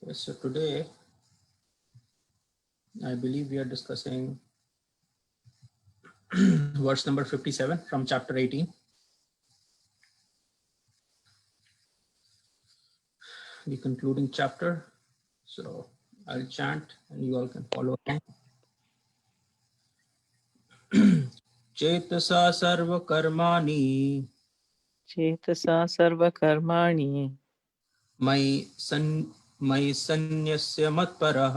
Yes, so today I believe we are discussing verse number 57 from chapter 18. The concluding chapter. So I'll chant and you all can follow along. चेतसा सर्वकर्माणि चेतसा सर्वकर्माणि मयि सन्न्यस्य मत्परः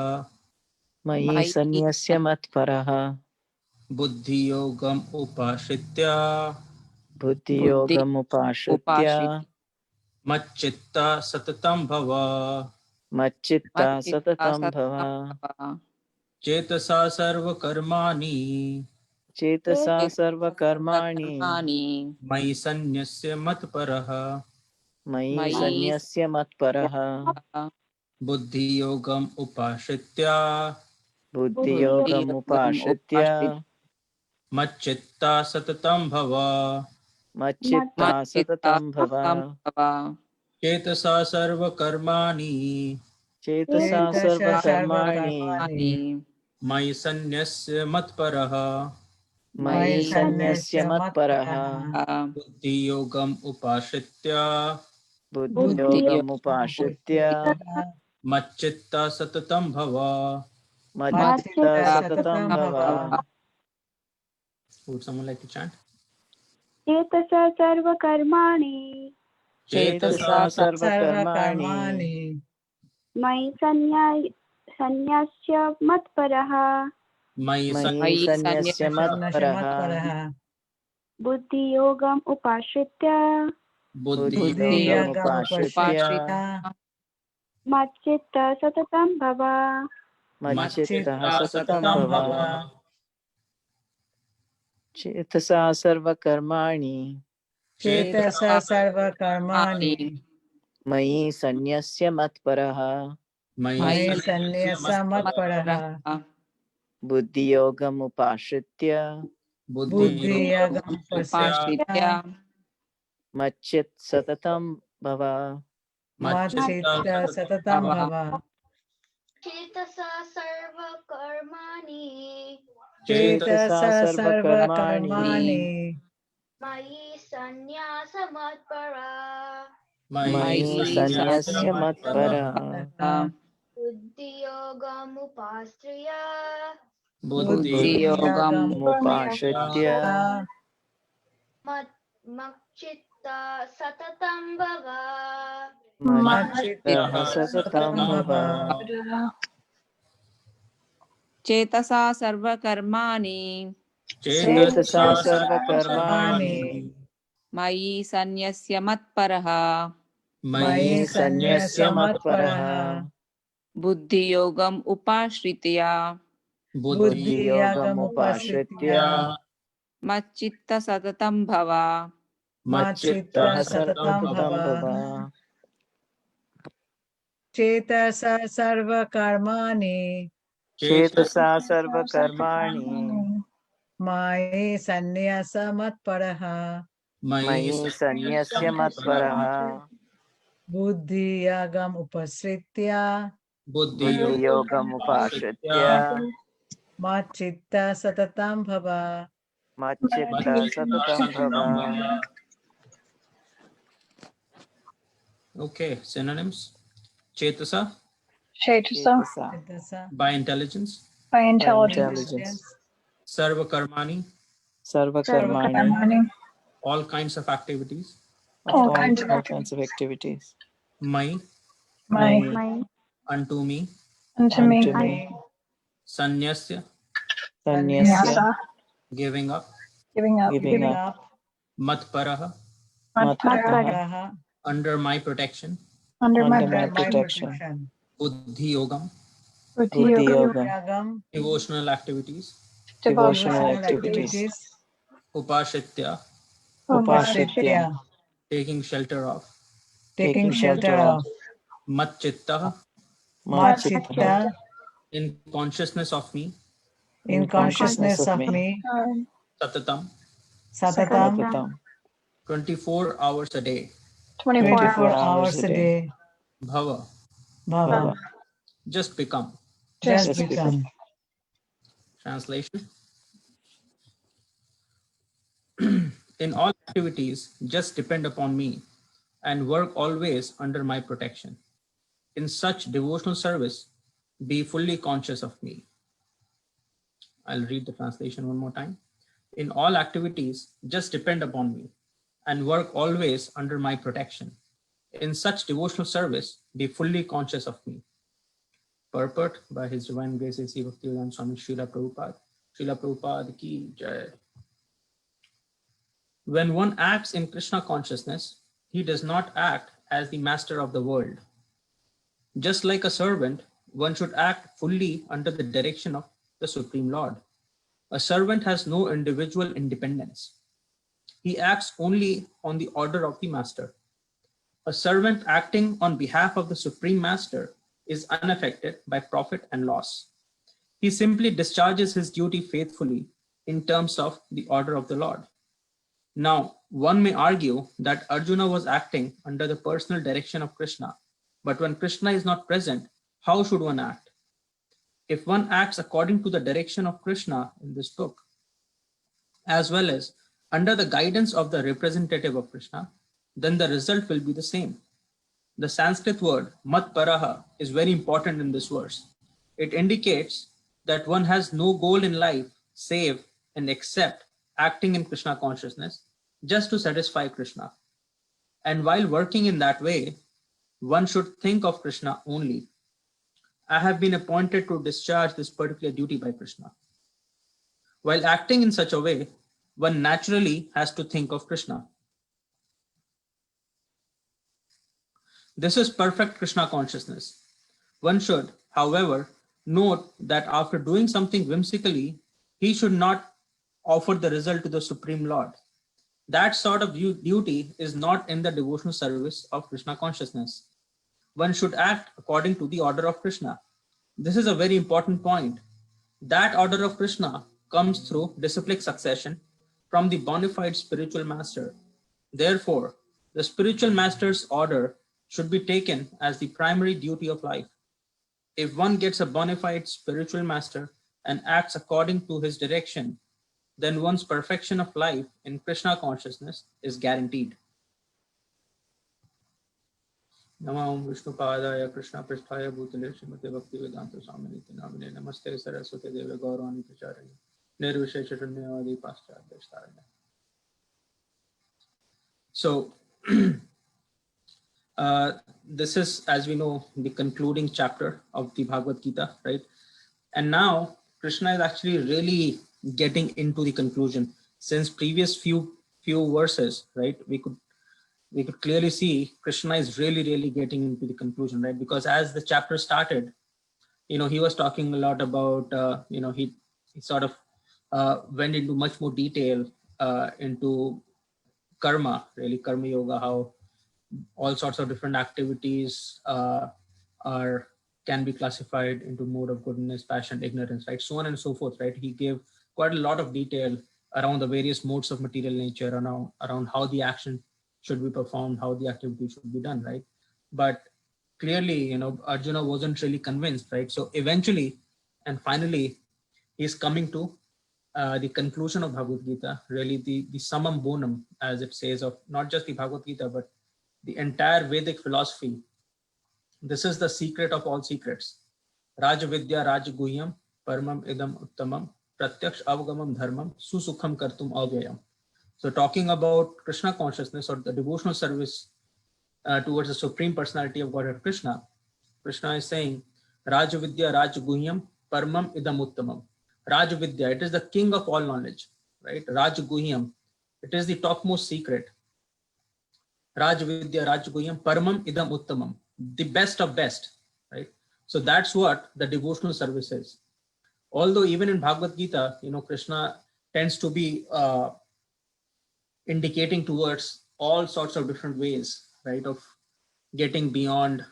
मयि सन्न्यस्य मत्परः बुद्धियोगम् उपाश्रित्य बुद्धियोगमुपाश्रित्य मच्चित्ता सततं भव मच्चित्ता सततं भव चेतसा सर्वकर्माणि चेतसा सर्वकर्माणि मयि सन्न्यस्य मत्परः मयि सन्न्यस्य मत्परः बुद्धियोगम् उपाश्रित्य बुद्धियोगमुपाश्रित्य मच्चित्ता सततं भव मच्चित्ता सततं भव चेतसा सर्वकर्माणि चेतसा सर्वकर्माणि मयि सन्न्यस्य मत्परः मयि सन्न्यस्य मत्परः बुद्धियोगम् उपाश्रित्य बुद्धियोगमुपाश्रित्य मच्चित्ता सततं भव मच्चित्ता सततं भव Would someone like to chant? चेतसा सर्वकर्माणि चेतसा सर्वकर्माणि मयि सन्न्यस्य मत्परः मयि मयि सन्न्यस्य मत्परः बुद्धियोगम् उपाश्रित्य बुद्धियोगमुपाश्रित्य मच्चित्ता सततं भव मच्चित्तः सततं भव चेतसा सर्वकर्माणि चेतसा सर्वकर्माणि मयि सन्न्यस्य मत्परः मयि सन्न्यस्य मत्परः बुद्धियोगमुपाश्रित्य बुद्धियोगमुपाश्रित्य मच्चित् सततं भव मच्चित्ता सततं भव चेतसा सर्वकर्माणि चेतसा सर्वकर्माणि मयि सन्न्यासमत्परः मयि सन्न्यस्य मत्परः बुद्धियोगमुपाश्रिय बुद्धियोगमुपाश्रित्य मच्चित्ता सततं भव मच्चित्तः सततं भव चेतसा सर्वकर्माणि चेतसा सर्वकर्माणि मयि सन्न्यस्य मत्परः मयि सन्न्यस्य मत्परः बुद्धियोगम् उपाश्रित्य बुद्धियोगमुपाश्रित्य मच्चित्त सततं भव मच्चित्तः सततं भव चेतसा सर्वकर्माणि चेतसा सर्वकर्माणि मयि सन्न्यस्य मत्परः मयि सन्न्यस्य मत्परः बुद्धियोगमुपश्रित्य बुद्धियोगमुपाश्रित्य मच्चित्तः सततं भव मच्चित्तः सततं भव Okay, synonyms. Chetasa चेतसा by intelligence. intelligence Sarvakarmani, सर्वकर्माणि all kinds of activities. all kinds of activities Mai, मयि unto me. unto me Sanyasya, सन्न्यस्य giving up. giving up Matparaha, मत्परः under my protection. under my under my protection Buddhi Yogam, बुद्धियोगम devotional activities. devotional activities Upashritya, upashritya taking shelter of. taking shelter of Matchitta, machchitta in consciousness of me. in consciousness of me Satatam, satatam satatam 24 hours a day. 24 hours a day Bhava, bhava just become. just Just become. Translation. In all activities, just depend upon me and work always under my protection. In such devotional service, be fully conscious of me. I'll read the translation one more time. In all activities, just depend upon me and work always under my protection. In such devotional service, be fully conscious of me. Purport by His Divine Grace A.C. Bhaktivedanta Swami Srila Prabhupada. Srila Prabhupada ki jai. When one acts in Krishna consciousness, he does not act as the master of the world. Just like a servant, one should act fully under the direction of the Supreme Lord. A servant has no individual independence. He acts only on the order of the master. A servant acting on behalf of the Supreme Master is unaffected by profit and loss. He simply discharges his duty faithfully in terms of the order of the Lord. Now, one may argue that Arjuna was acting under the personal direction of Krishna, but when Krishna is not present, how should one act? If one acts according to the direction of Krishna in this book, as well as under the guidance of the representative of Krishna, then the result will be the same. The Sanskrit word mat paraha is very important in this verse. It indicates that one has no goal in life save and except acting in Krishna consciousness just to satisfy Krishna. And while working in that way, one should think of Krishna only. I have been appointed to discharge this particular duty by Krishna. While acting in such a way, one naturally has to think of Krishna. This is perfect Krishna consciousness. One should, however, note that after doing something whimsically, he should not offer the result to the Supreme Lord. That sort of duty is not in the devotional service of Krishna consciousness. One should act according to the order of Krishna. This is a very important point. That order of Krishna comes through disciplic succession from the bona fide spiritual master. Therefore, the spiritual master's order should be taken as the primary duty of life. If one gets a bona fide spiritual master and acts according to his direction, then one's perfection of life in Krishna consciousness is guaranteed. Namah Vishnu Padaya Krishna Prasthaya Bhutale Srimate Bhaktivedanta Swamini Namine Namaste Saraswati Deva Gaurani Pracharani Nirvishesharanyavadi Paschadhyastaranya. So, this is, as we know, the concluding chapter of the Bhagavad Gita, right? And now Krishna is actually really getting into the conclusion. Since previous few verses, right, we could clearly see Krishna is really getting into the conclusion, right? Because as the chapter started, he was talking a lot about, he sort of went into much more detail into karma, really karma yoga, how all sorts of different activities can be classified into mode of goodness, passion, ignorance, right? So on and so forth, right? He gave quite a lot of detail around the various modes of material nature, around how the action should be performed, how the activity should be done, right? But clearly, Arjuna wasn't really convinced, right? So eventually and finally, he's coming to the conclusion of Bhagavad Gita, really the summum bonum, as it says, of not just the Bhagavad Gita, but the entire Vedic philosophy. This is the secret of all secrets. Raja Vidya Raja Guhyam Paramam Idam Uttamam Pratyaksh Avgamam Dharmam Susukham Kartum Avyayam. So talking about Krishna consciousness or the devotional service towards the Supreme Personality of Godhead Krishna, Krishna is saying, Raja Vidya Raja Guhyam Paramam Idam Uttamam. Raja Vidya, it is the king of all knowledge, right? Raja Guhyam, it is the topmost secret. Raja Vidya Raja Guhyam Paramam Idam Uttamam, the best of best, right? So that's what the devotional service is. Although even in Bhagavad Gita, Krishna tends to be indicating towards all sorts of different ways, right, of getting beyond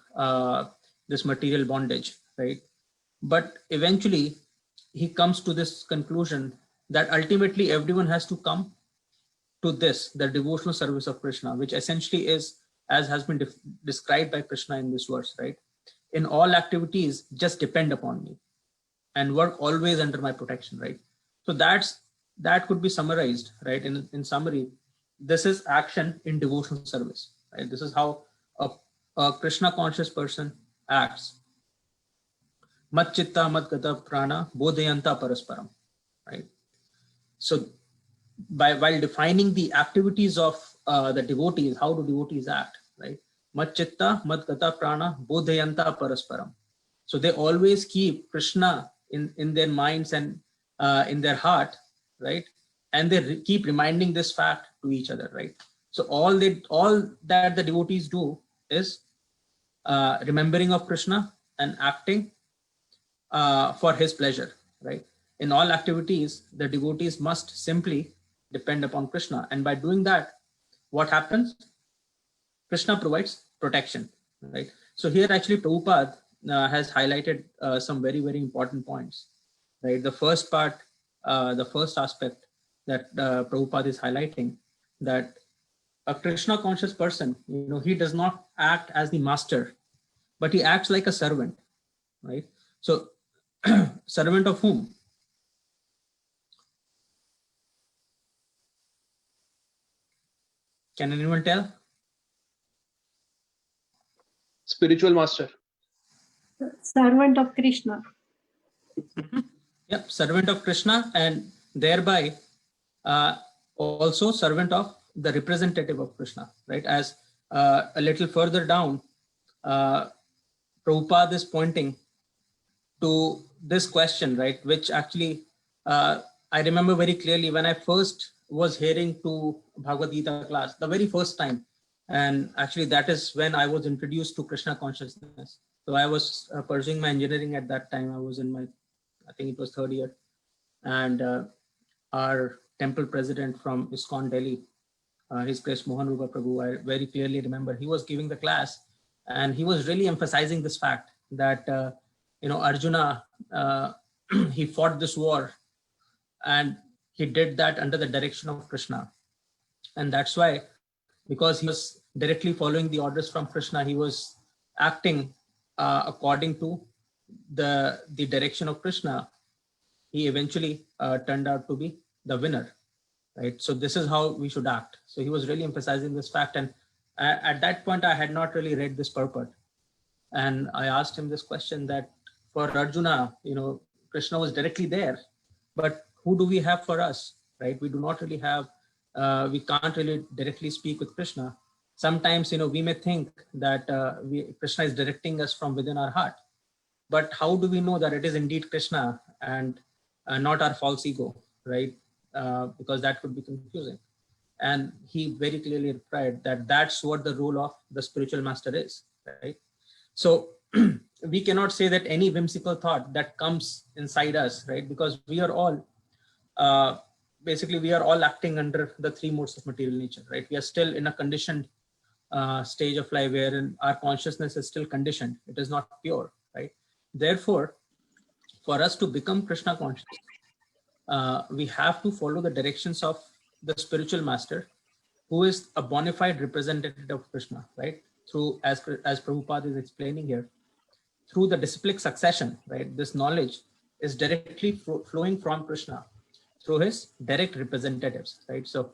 this material bondage, right? But eventually he comes to this conclusion that ultimately everyone has to come to this, the devotional service of Krishna, which essentially is, as has been described by Krishna in this verse, right? in all activities just depend upon me and work always under my protection, right? So that could be summarized, right? In summary, this is action in devotional service, right? This is how a Krishna conscious person acts. Mat chitta mat gata prana bodhayanta parasparam, right? So while defining the activities of the devotees, how do devotees act, right? Mat chitta mat gata prana bodhayanta parasparam. So they always keep Krishna in their minds and in their heart, right? And they keep reminding this fact to each other, right? So all that the devotees do is remembering of Krishna and acting for his pleasure, right? In all activities, the devotees must simply depend upon Krishna. And by doing that, what happens? Krishna provides protection, right? So here actually Prabhupada has highlighted some very, very important points, right? The first part, the first aspect that Prabhupada is highlighting, that a Krishna conscious person, he does not act as the master, but he acts like a servant, right? So servant of whom? Can anyone tell? Spiritual master. Servant of Krishna. Yep, servant of Krishna, and thereby also servant of the representative of Krishna, right? As a little further down, Prabhupada is pointing to this question, right? Which actually I remember very clearly when I first was hearing to Bhagavad Gita class, the very first time. And actually that is when I was introduced to Krishna consciousness. So I was pursuing my engineering at that time. I was in my, I think it was third year. And our temple president from ISKCON Delhi, His Grace Mohan Rupa Prabhu, I very clearly remember, he was giving the class and he was really emphasizing this fact that, Arjuna, he fought this war and he did that under the direction of Krishna. And that's why, because he was directly following the orders from Krishna, he was acting according to the direction of Krishna. He eventually turned out to be the winner, right? So this is how we should act. So he was really emphasizing this fact. And at that point, I had not really read this purport. And I asked him this question that for Arjuna, Krishna was directly there, but who do we have for us, right? We do not really have, we can't really directly speak with Krishna. Sometimes, we may think that Krishna is directing us from within our heart, but how do we know that it is indeed Krishna and not our false ego, right? Because that could be confusing. And he very clearly replied that that's what the role of the spiritual master is, right? So we cannot say that any whimsical thought that comes inside us, right? Because we are all, basically we are all acting under the three modes of material nature, right? We are still in a conditioned stage of life wherein our consciousness is still conditioned. It is not pure, right? Therefore, for us to become Krishna conscious, we have to follow the directions of the spiritual master, who is a bona fide representative of Krishna, right? Through, as Prabhupada is explaining here, through the disciplic succession, right? This knowledge is directly flowing from Krishna through his direct representatives, right? So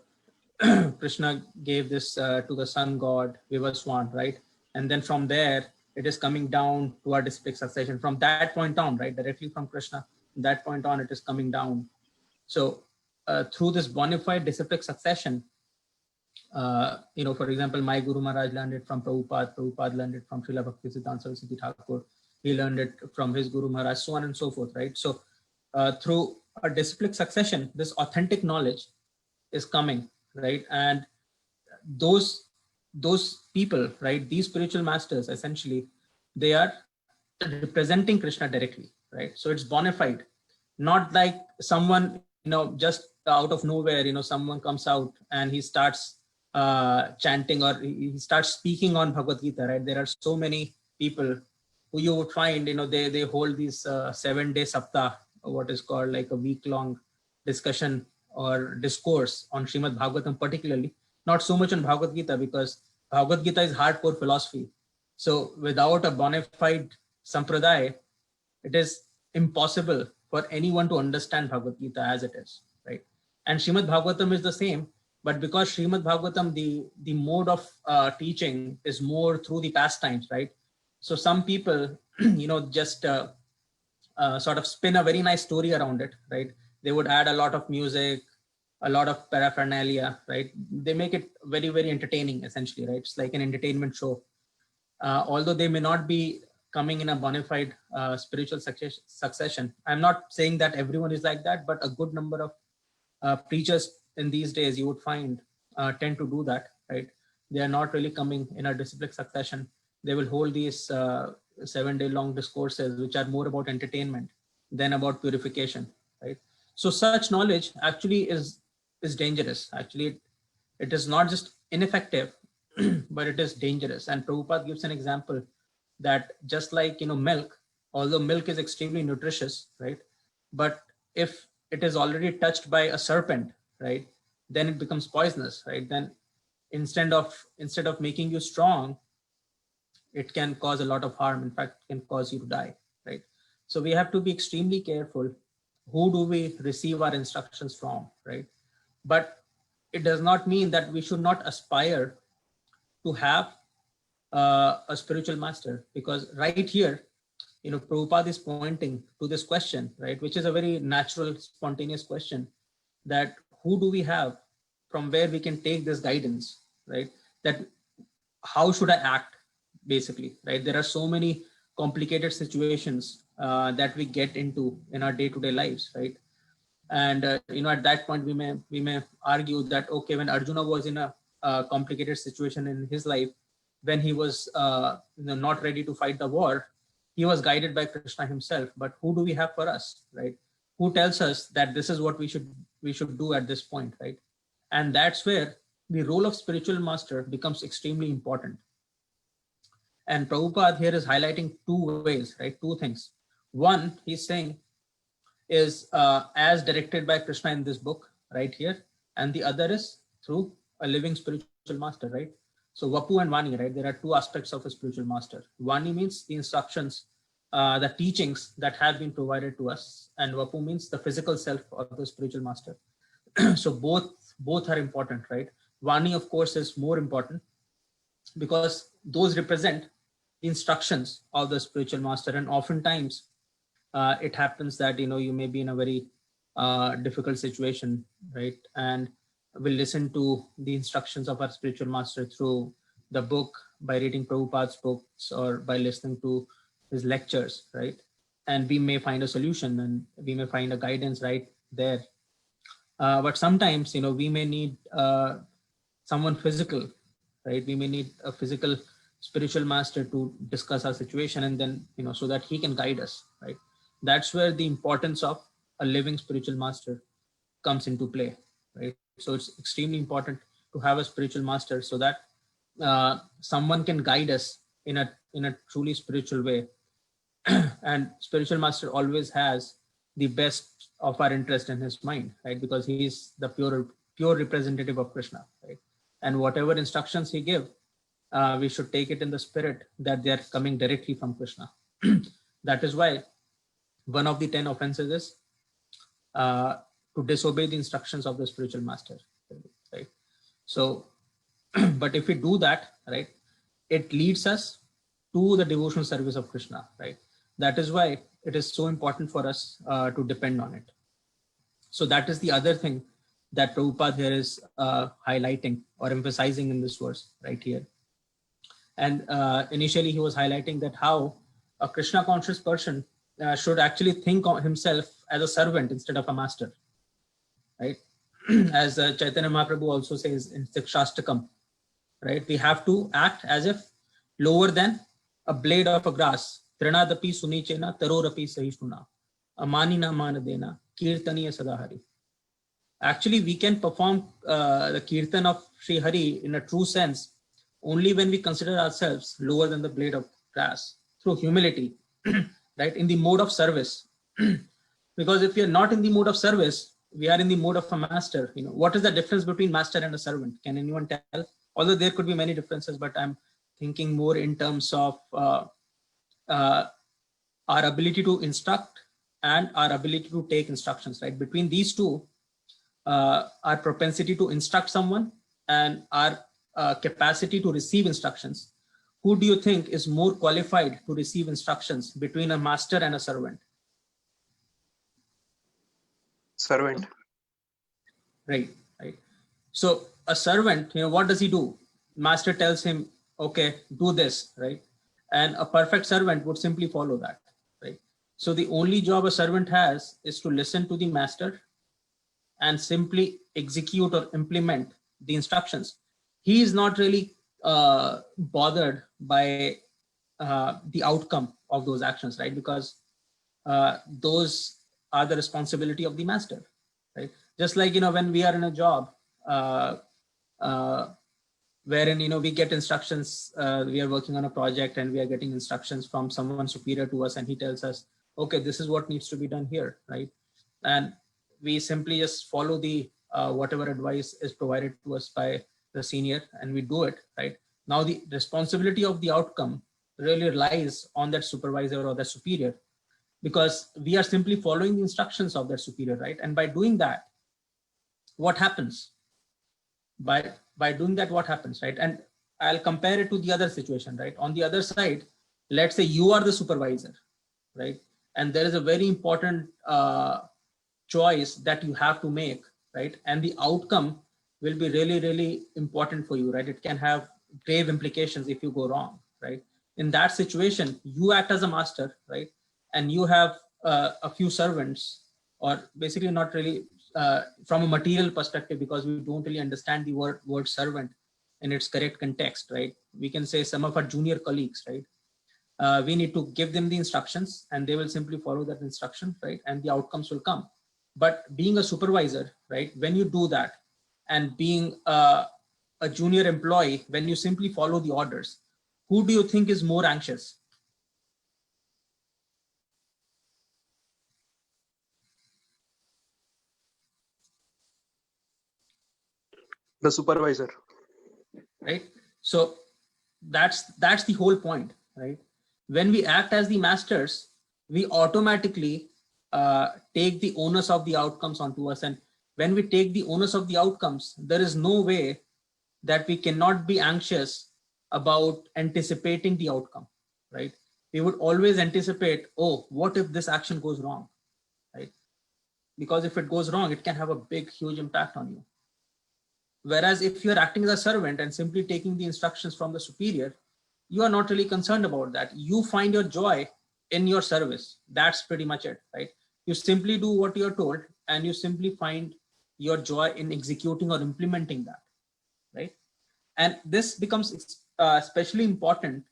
Krishna gave this to the sun god Vivaswan, right? And then from there, it is coming down to our disciplic succession. From that point on, right? Directly from Krishna, from that point on, it is coming down. So through this bona fide disciplic succession, for example, my Guru Maharaj learned it from Prabhupada, Prabhupada learned it from Srila Bhaktisiddhanta Saraswati Thakur, he learned it from his Guru Maharaj, so on and so forth, right? So through a disciplic succession, this authentic knowledge is coming, right? And those people, right, these spiritual masters, essentially, they are representing Krishna directly, right? So it's bona fide, not like someone, just out of nowhere, someone comes out and he starts chanting or he starts speaking on Bhagavad Gita, right? There are so many people who you would find, they hold these 7-day saptah, what is called like a week-long discussion or discourse on Srimad Bhagavatam particularly, not so much on Bhagavad Gita, because Bhagavad Gita is hardcore philosophy. So without a bona fide sampradaya, it is impossible for anyone to understand Bhagavad Gita as it is, right? And Srimad Bhagavatam is the same, but because Srimad Bhagavatam, the mode of teaching is more through the pastimes, right? So some people, just sort of spin a very nice story around it, right? They would add a lot of music, a lot of paraphernalia, right? They make it very, very entertaining, essentially, right? It's like an entertainment show. Although they may not be coming in a bona fide spiritual succession. I'm not saying that everyone is like that, but a good number of preachers in these days you would find tend to do that, right? They are not really coming in a disciplic succession. They will hold these 7-day long discourses, which are more about entertainment than about purification, right? So such knowledge actually is dangerous. Actually, it is not just ineffective, but it is dangerous. And Prabhupada gives an example that just like, milk, although milk is extremely nutritious, right? But if it is already touched by a serpent, right, then it becomes poisonous, right? Then instead of making you strong, it can cause a lot of harm. In fact, it can cause you to die, right? So we have to be extremely careful. Who do we receive our instructions from, right? But it does not mean that we should not aspire to have a spiritual master, because right here, Prabhupada is pointing to this question, right? Which is a very natural, spontaneous question, that who do we have from where we can take this guidance, right? That how should I act, basically, right? There are so many complicated situations that we get into in our day-to-day lives, right? And at that point we may argue that, okay, when Arjuna was in a complicated situation in his life, when he was not ready to fight the war, he was guided by Krishna himself. But who do we have for us, right? Who tells us that this is what we should do at this point, right? And that's where the role of spiritual master becomes extremely important. And Prabhupada here is highlighting two ways, right? Two things. One, he's saying, is as directed by Krishna in this book right here, and the other is through a living spiritual master, right? So Vapu and Vani, right? There are two aspects of a spiritual master. Vani means the instructions, the teachings that have been provided to us, and Vapu means the physical self of the spiritual master. So both are important, right? Vani, of course, is more important because those represent the instructions of the spiritual master, and oftentimes it happens that you may be in a very difficult situation, right? And we'll listen to the instructions of our spiritual master through the book, by reading Prabhupada's books, or by listening to his lectures, right? And we may find a solution, and we may find a guidance right there. But sometimes, we may need someone physical, right? We may need a physical spiritual master to discuss our situation, and then, so that he can guide us, right? That's where the importance of a living spiritual master comes into play, right? So it's extremely important to have a spiritual master so that someone can guide us in a truly spiritual way. And spiritual master always has the best of our interest in his mind, right? Because he is the pure representative of Krishna, right? And whatever instructions he gives, we should take it in the spirit that they are coming directly from Krishna. That is why one of the 10 offenses is to disobey the instructions of the spiritual master, right? So, but if we do that, right, it leads us to the devotional service of Krishna, right? That is why it is so important for us to depend on it. So that is the other thing that Prabhupada here is highlighting or emphasizing in this verse right here. And initially he was highlighting that how a Krishna conscious person should actually think of himself as a servant instead of a master, right? As Chaitanya Mahaprabhu also says in Sikshastakam, right? We have to act as if lower than a blade of a grass. Trinadapi sunichena tarorapi sahishnuna amanina manadena kirtaniya sadahari. Actually, we can perform the kirtan of Sri Hari in a true sense only when we consider ourselves lower than the blade of grass, through humility, right? In the mode of service. Because if we are not in the mode of service, we are in the mode of a master. What is the difference between master and a servant? Can anyone tell? Although there could be many differences, but I'm thinking more in terms of our ability to instruct and our ability to take instructions, right? Between these two, our propensity to instruct someone and our capacity to receive instructions, who do you think is more qualified to receive instructions between a master and a servant? Servant. Right. So a servant, what does he do? Master tells him, okay, do this, right? And a perfect servant would simply follow that, right? So the only job a servant has is to listen to the master and simply execute or implement the instructions. He is not really bothered by the outcome of those actions, right? Because those are the responsibility of the master, right? Just like, when we are in a job, wherein, we get instructions, we are working on a project and we are getting instructions from someone superior to us, and he tells us, okay, this is what needs to be done here, right? And we simply just follow the whatever advice is provided to us by the senior, and we do it, right? Now the responsibility of the outcome really lies on that supervisor or the superior, because we are simply following the instructions of that superior, right? And by doing that, what happens? By doing that, what happens, right? And I'll compare it to the other situation, right? On the other side, let's say you are the supervisor, right? And there is a very important choice that you have to make, right? And the outcome will be really, really important for you, right? It can have grave implications if you go wrong, right? In that situation, you act as a master, right? And you have a few servants, or basically not really from a material perspective, because we don't really understand the word servant in its correct context, right? We can say some of our junior colleagues, right? We need to give them the instructions and they will simply follow that instruction, right? And the outcomes will come. But being a supervisor, right, when you do that, and being a junior employee, when you simply follow the orders, who do you think is more anxious? The supervisor. Right? So that's the whole point, right? When we act as the masters, we automatically take the onus of the outcomes onto us. And when we take the onus of the outcomes, there is no way that we cannot be anxious about anticipating the outcome, right? We would always anticipate, oh, what if this action goes wrong, right? Because if it goes wrong, it can have a big, huge impact on you. Whereas if you're acting as a servant and simply taking the instructions from the superior, you are not really concerned about that. You find your joy in your service. That's pretty much it, right? You simply do what you're told and you simply find your joy in executing or implementing that, right? And this becomes especially important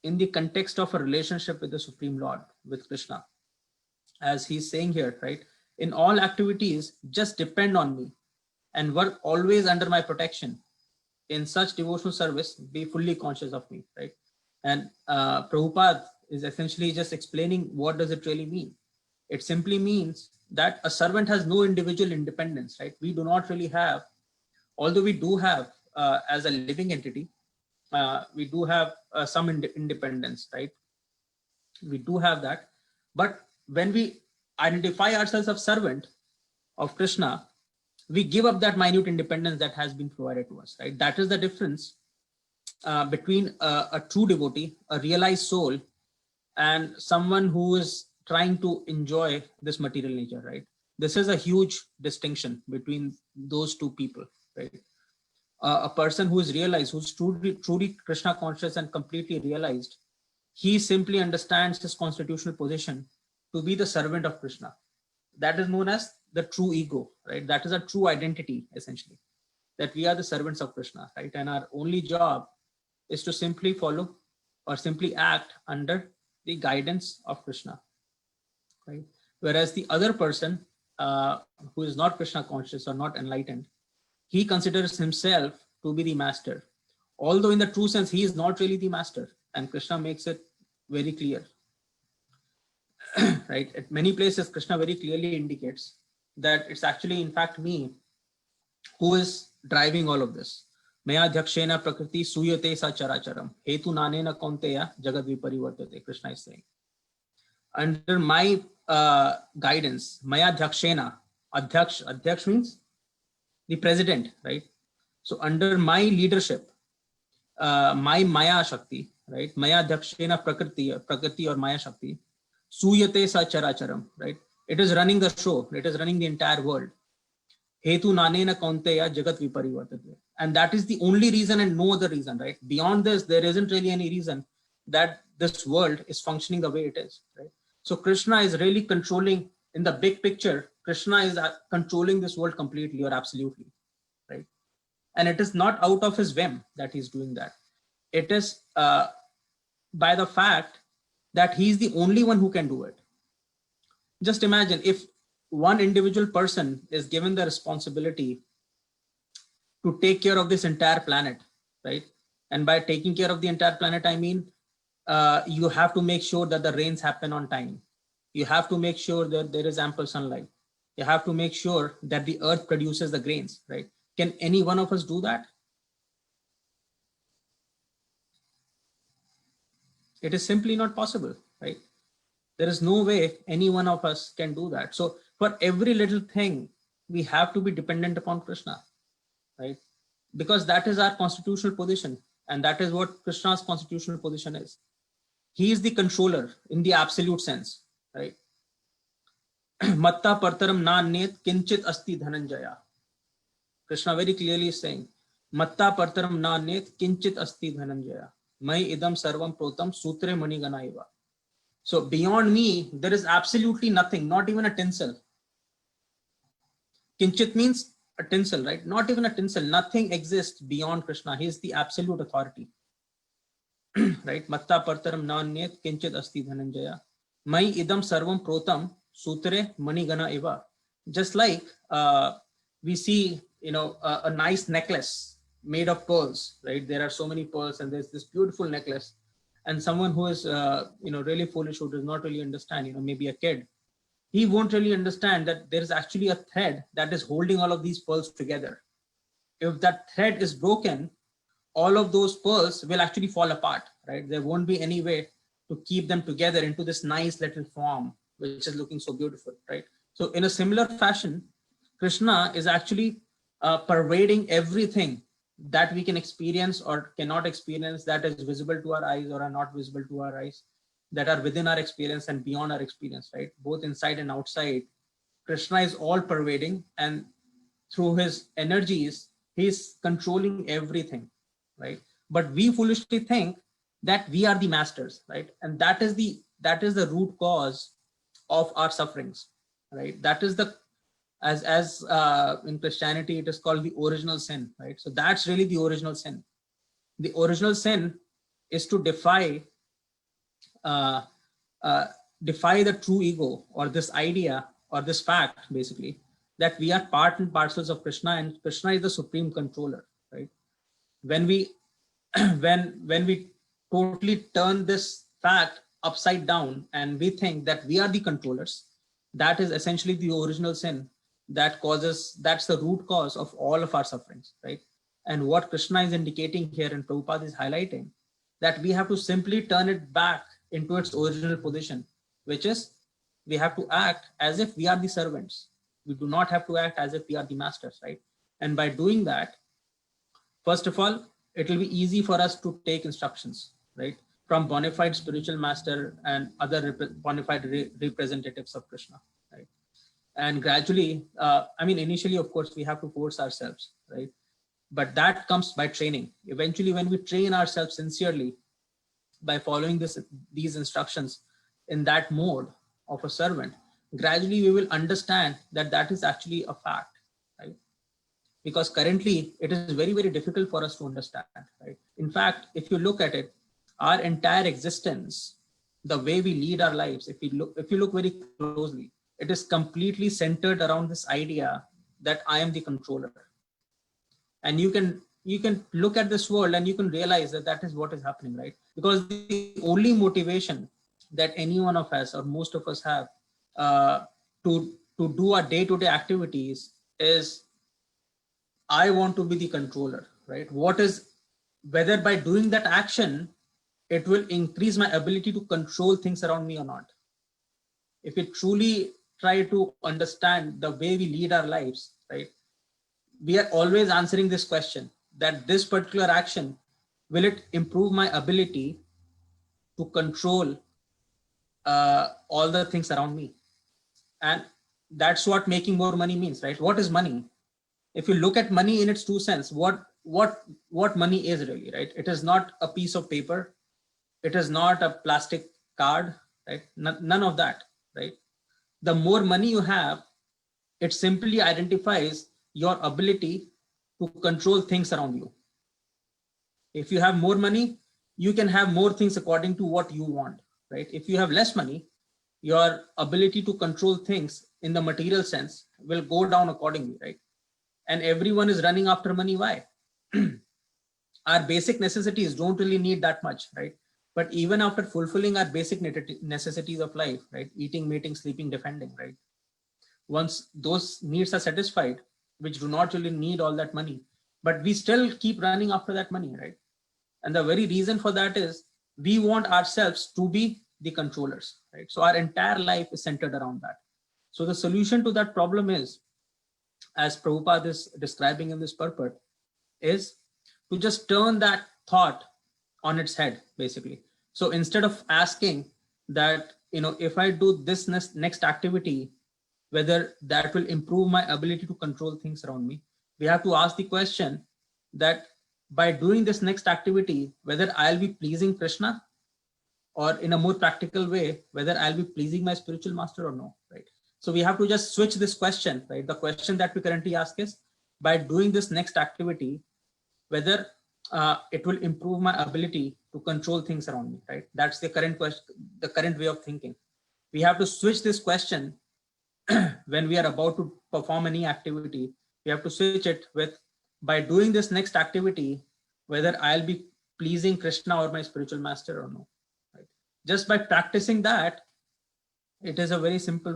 in the context of a relationship with the Supreme Lord, with Krishna. As he's saying here, right? In all activities, just depend on me and work always under my protection. In such devotional service, be fully conscious of me, right? And Prabhupada is essentially just explaining what does it really mean. It simply means that a servant has no individual independence, right? We do not really have, although we do have as a living entity, we do have some independence, right? We do have that. But when we identify ourselves as servant of Krishna, we give up that minute independence that has been provided to us, right? That is the difference between a true devotee, a realized soul, and someone who is trying to enjoy this material nature, right? This is a huge distinction between those two people, right? A person who is realized, who's truly Krishna conscious and completely realized, he simply understands his constitutional position to be the servant of Krishna. That is known as the true ego, right? That is a true identity, essentially, that we are the servants of Krishna, right? And our only job is to simply follow or simply act under the guidance of Krishna, right? Whereas the other person who is not Krishna conscious or not enlightened, he considers himself to be the master, although in the true sense, he is not really the master. And Krishna makes it very clear, right? At many places, Krishna very clearly indicates that it's actually, in fact, me who is driving all of this. Maya dhakshena prakriti suyate sa characharam hetu nanena kaunteya jagad viparivartate, Krishna is saying. under my guidance, Maya Dhakshena, Adhyaksh means the president, right? So under my leadership, my Maya Shakti, right? Maya Dhakshena Prakriti or Maya Shakti, Suyate Sa Characharam, right? It is running the show, it is running the entire world. Hetu Nanena Kaunteya Jagat Viparivartate. And that is the only reason and no other reason, right? Beyond this, there isn't really any reason that this world is functioning the way it is, right? So Krishna is really controlling, in the big picture, Krishna is controlling this world completely or absolutely, right? And it is not out of his whim that he's doing that. It is by the fact that he's the only one who can do it. Just imagine if one individual person is given the responsibility to take care of this entire planet, right? And by taking care of the entire planet, I mean, you have to make sure that the rains happen on time. You have to make sure that there is ample sunlight. You have to make sure that the earth produces the grains, right? Can any one of us do that? It is simply not possible, right? There is no way any one of us can do that. So for every little thing, we have to be dependent upon Krishna, right? Because that is our constitutional position. And that is what Krishna's constitutional position is. He is the controller in the absolute sense, right? Matta partaram na net kinchit asti dhananjaya. Krishna very clearly is saying, Matta partaram na net kinchit asti dhananjaya. Mai idam sarvam protam sutre manigana eva. So beyond me, there is absolutely nothing, not even a tinsel. Kinchit means a tinsel, right? Not even a tinsel. Nothing exists beyond Krishna. He is the absolute authority. Right? Matta partaram nanyet kinchit asti dhananjaya. Mai idam sarvam protam sutre manigana eva. Just like we see, a nice necklace made of pearls, right? There are so many pearls and there's this beautiful necklace. And someone who is, really foolish, who does not really understand, maybe a kid, he won't really understand that there is actually a thread that is holding all of these pearls together. If that thread is broken, all of those pearls will actually fall apart, right? There won't be any way to keep them together into this nice little form, which is looking so beautiful, right? So in a similar fashion, Krishna is actually pervading everything that we can experience or cannot experience, that is visible to our eyes or are not visible to our eyes, that are within our experience and beyond our experience, right? Both inside and outside. Krishna is all pervading, and through his energies, he's controlling everything, right? But we foolishly think that we are the masters, right? And that is the root cause of our sufferings, right? That is the, as in Christianity, it is called the original sin, right? So that's really the original sin. The original sin is to defy the true ego, or this idea, or this fact, basically, that we are part and parcels of Krishna, and Krishna is the supreme controller, right? When we when we totally turn this fact upside down and we think that we are the controllers, that is essentially the original sin that's the root cause of all of our sufferings, right? And what Krishna is indicating here, and Prabhupada is highlighting, that we have to simply turn it back into its original position, which is we have to act as if we are the servants. We do not have to act as if we are the masters, right? And by doing that, first of all, it will be easy for us to take instructions, right, from bona fide spiritual master and other bona fide representatives of Krishna, right? And gradually, initially, of course, we have to force ourselves, right? But that comes by training. Eventually, when we train ourselves sincerely by following these instructions in that mode of a servant, gradually we will understand that that is actually a fact, right? Because currently it is very, very difficult for us to understand, right? In fact, if you look at it, our entire existence, the way we lead our lives, if you look very closely, it is completely centered around this idea that I am the controller. And you can look at this world and you can realize that that is what is happening, right? Because the only motivation that any one of us or most of us have to do our day-to-day activities is, I want to be the controller, right? Whether by doing that action, it will increase my ability to control things around me or not. if we truly try to understand the way we lead our lives, right, we are always answering this question, that this particular action, will it improve my ability to control all the things around me? And that's what making more money means, right? What is money? If you look at money in its true sense, what money is really, right? It is not a piece of paper. It is not a plastic card, right? None of that, right? The more money you have, it simply identifies your ability to control things around you. If you have more money, you can have more things according to what you want, right? If you have less money, your ability to control things in the material sense will go down accordingly, right? And everyone is running after money. Why? Our basic necessities don't really need that much, right? But even after fulfilling our basic necessities of life, right? Eating, mating, sleeping, defending, right? Once those needs are satisfied, which do not really need all that money, but we still keep running after that money, right? And the very reason for that is we want ourselves to be the controllers, right? So our entire life is centered around that. So the solution to that problem is, as Prabhupada is describing in this purport, is to just turn that thought on its head, basically. So instead of asking that, if I do this next activity, whether that will improve my ability to control things around me, we have to ask the question that by doing this next activity, whether I'll be pleasing Krishna, or in a more practical way, whether I'll be pleasing my spiritual master or no, right? So we have to just switch this question, right? The question that we currently ask is, by doing this next activity, whether it will improve my ability to control things around me, right? That's the current question, the current way of thinking. We have to switch this question when we are about to perform any activity. We have to switch it with, by doing this next activity, whether I'll be pleasing Krishna or my spiritual master or no, right? Just by practicing that, it is a very simple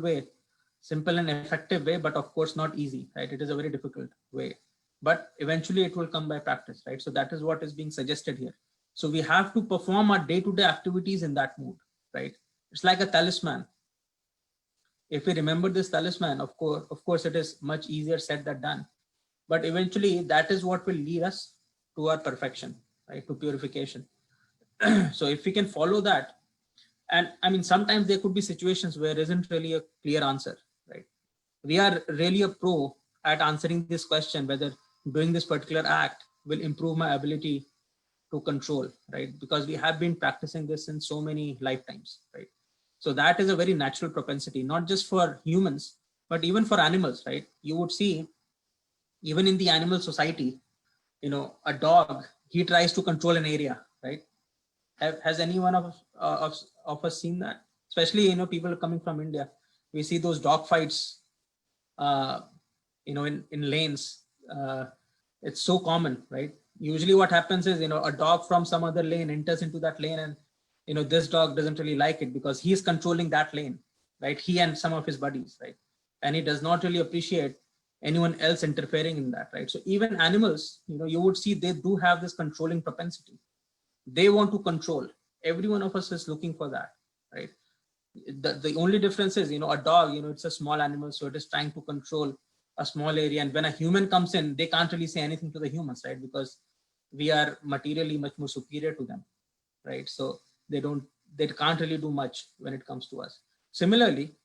and effective way, but of course not easy, right? It is a very difficult way, but eventually it will come by practice, right? So that is what is being suggested here. So we have to perform our day-to-day activities in that mood, right? It's like a talisman. If we remember this talisman, of course, it is much easier said than done, but eventually that is what will lead us to our perfection, right? To purification. So if we can follow that, and I mean, sometimes there could be situations where there isn't really a clear answer, right? We are really a pro at answering this question, whether doing this particular act will improve my ability to control, right? Because we have been practicing this in so many lifetimes, right? So that is a very natural propensity, not just for humans, but even for animals, right? You would see, even in the animal society, a dog, he tries to control an area, right? Has anyone of us seen that? Especially, people coming from India, we see those dog fights, in lanes. It's so common, right? Usually what happens is, a dog from some other lane enters into that lane, and, this dog doesn't really like it because he's controlling that lane, right? He and some of his buddies, right? And he does not really appreciate anyone else interfering in that, right? So even animals, you would see they do have this controlling propensity. They want to control. Every one of us is looking for that, right? The only difference is, a dog, it's a small animal, so it is trying to control a small area. And when a human comes in, they can't really say anything to the humans, right? Because we are materially much more superior to them, right? So they can't really do much when it comes to us. Similarly,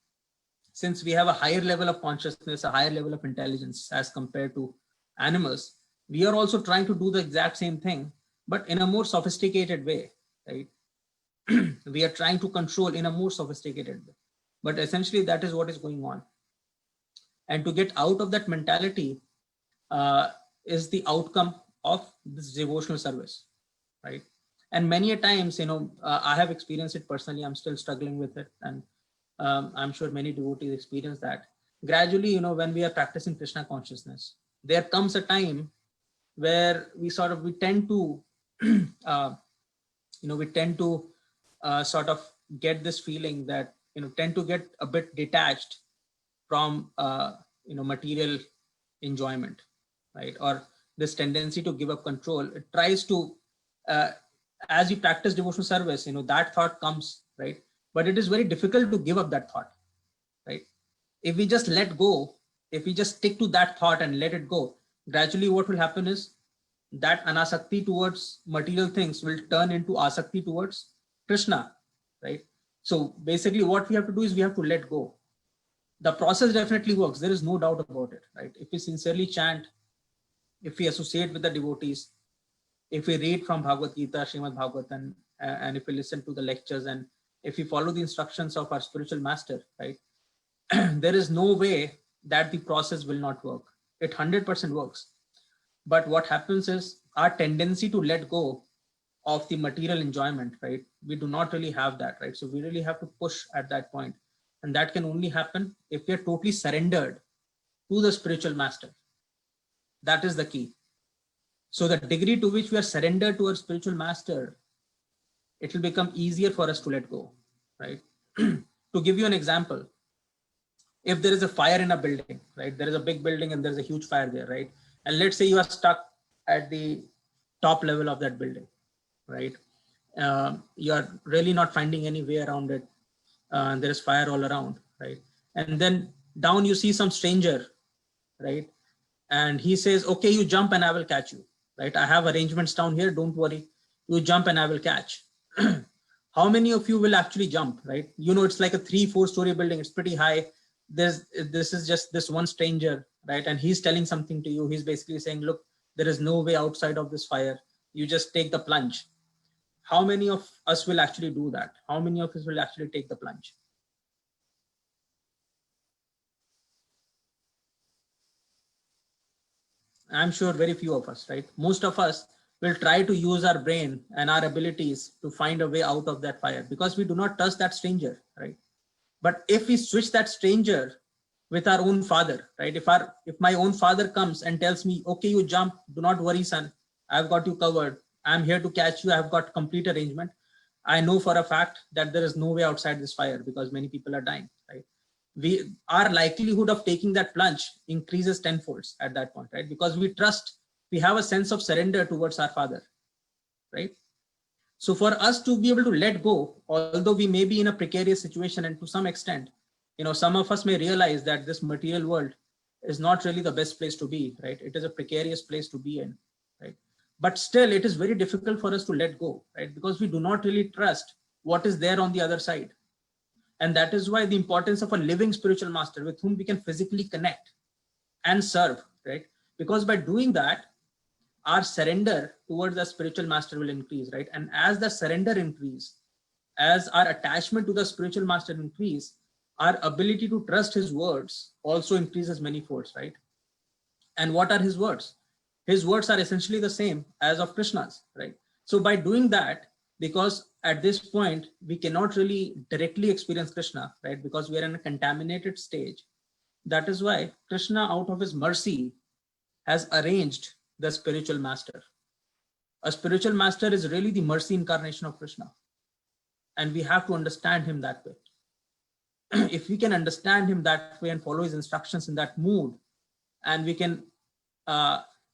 since we have a higher level of consciousness, a higher level of intelligence as compared to animals, we are also trying to do the exact same thing, but in a more sophisticated way, right? We are trying to control in a more sophisticated way, but essentially that is what is going on. And to get out of that mentality is the outcome of this devotional service, right? And many a times, I have experienced it personally. I'm still struggling with it, and I'm sure many devotees experience that. Gradually, when we are practicing Krishna consciousness, there comes a time where we tend to sort of get this feeling that, tend to get a bit detached from, material enjoyment, right? Or this tendency to give up control. It tries to, as you practice devotional service, that thought comes, right? But it is very difficult to give up that thought, if we just let go, if we just stick to that thought and let it go, gradually what will happen is that anasakti towards material things will turn into asakti towards Krishna, right? So basically what we have to do is we have to let go. The process definitely works. There is no doubt about it, right? If we sincerely chant, if we associate with the devotees, if we read from Bhagavad Gita, Srimad Bhagavatam, and if we listen to the lectures, and if we follow the instructions of our spiritual master, right? There is no way that the process will not work. It 100% works. But what happens is our tendency to let go of the material enjoyment, right? We do not really have that, right? So we really have to push at that point. And that can only happen if we are totally surrendered to the spiritual master. That is the key. So the degree to which we are surrendered to our spiritual master, it will become easier for us to let go, right? To give you an example, if there is a fire in a building, right? There is a big building and there's a huge fire there, right? And let's say you are stuck at the top level of that building, right? You are really not finding any way around it. There is fire all around, right? And then down you see some stranger, right? And he says, okay, you jump and I will catch you, right? I have arrangements down here, don't worry. You jump and I will catch. How many of you will actually jump, right? You know, it's like a 3-4 story building. It's pretty high. This is just this one stranger, right? And he's telling something to you. He's basically saying, look, there is no way outside of this fire. You just take the plunge. How many of us will actually do that? How many of us will actually take the plunge? I'm sure very few of us, right? Most of us will try to use our brain and our abilities to find a way out of that fire because we do not trust that stranger, right? But if we switch that stranger with our own father, right? If my own father comes and tells me, okay, you jump, do not worry, son, I've got you covered. I'm here to catch you. I've got complete arrangement. I know for a fact that there is no way outside this fire because many people are dying, right? Our likelihood of taking that plunge increases tenfold at that point, right? Because we trust, we have a sense of surrender towards our father, right? So for us to be able to let go, although we may be in a precarious situation, and to some extent, you know, some of us may realize that this material world is not really the best place to be, right? It is a precarious place to be in, right? But still, it is very difficult for us to let go, right? Because we do not really trust what is there on the other side. And that is why the importance of a living spiritual master with whom we can physically connect and serve, right? Because by doing that, our surrender towards the spiritual master will increase, right? And as the surrender increase, as our attachment to the spiritual master increase, our ability to trust his words also increases many folds, right? And what are his words? His words are essentially the same as of Krishna's, right? So by doing that, because at this point, we cannot really directly experience Krishna, right? Because we are in a contaminated stage. That is why Krishna, out of his mercy, has arranged the spiritual master. A spiritual master is really the mercy incarnation of Krishna. And we have to understand him that way. If we can understand him that way and follow his instructions in that mood, and we can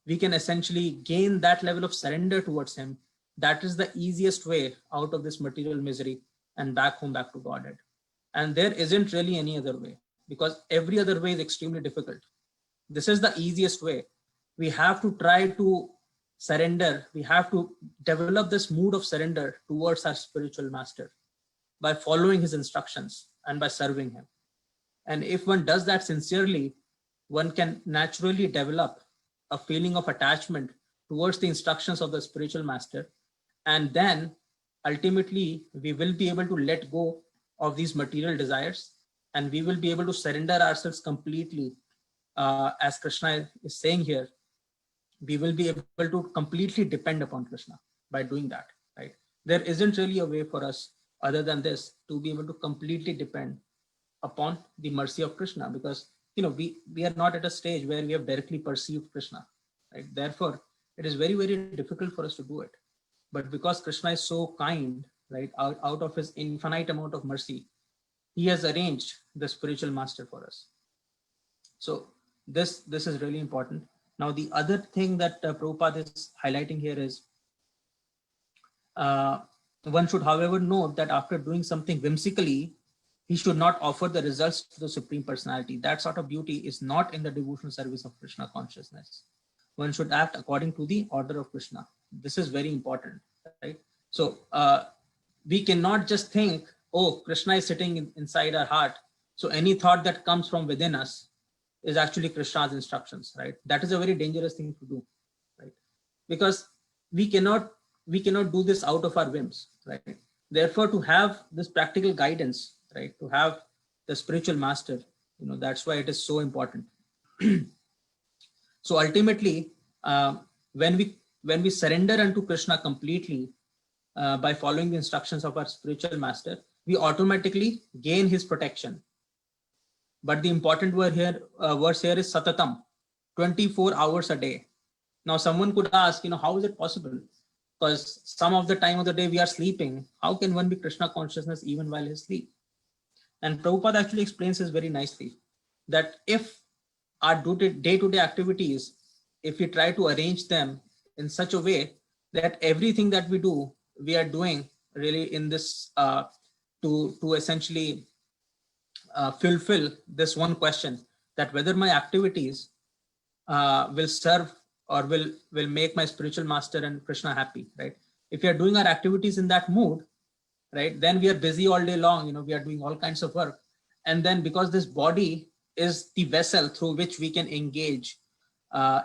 essentially gain that level of surrender towards him, that is the easiest way out of this material misery and back home, back to Godhead. And there isn't really any other way, because every other way is extremely difficult. This is the easiest way. We have to try to surrender. We have to develop this mood of surrender towards our spiritual master by following his instructions and by serving him. And if one does that sincerely, one can naturally develop a feeling of attachment towards the instructions of the spiritual master. And then ultimately, we will be able to let go of these material desires, and we will be able to surrender ourselves completely. As Krishna is saying here, we will be able to completely depend upon Krishna by doing that, right? There isn't really a way for us other than this to be able to completely depend upon the mercy of Krishna, because, you know, we are not at a stage where we have directly perceived Krishna, right? Therefore, it is very, very difficult for us to do it. But because Krishna is so kind, right, out of his infinite amount of mercy, he has arranged the spiritual master for us. So this is really important. Now, the other thing that Prabhupada is highlighting here is one should, however, note that after doing something whimsically, He should not offer the results to the Supreme Personality. That sort of beauty is not in the devotional service of Krishna consciousness. One should act according to the order of Krishna. This is very important, right? So we cannot just think, oh, Krishna is sitting inside our heart, so any thought that comes from within us is actually Krishna's instructions, right? That is a very dangerous thing to do, right? Because we cannot do this out of our whims, right? Therefore, to have this practical guidance, right, to have the spiritual master, that's why it is so important. So ultimately, when we surrender unto Krishna completely by following the instructions of our spiritual master, we automatically gain his protection. But the important word here, verse here is satatam, 24 hours a day. Now, someone could ask, how is it possible? Because some of the time of the day we are sleeping. How can one be Krishna consciousness even while he sleep? And Prabhupada actually explains this very nicely, that if our day-to-day activities, if we try to arrange them in such a way that everything that we do, we are doing really in this to essentially fulfill this one question, that whether my activities will serve or will make my spiritual master and Krishna happy, right? If we are doing our activities in that mood, right, then we are busy all day long, we are doing all kinds of work. And then because this body is the vessel through which we can engage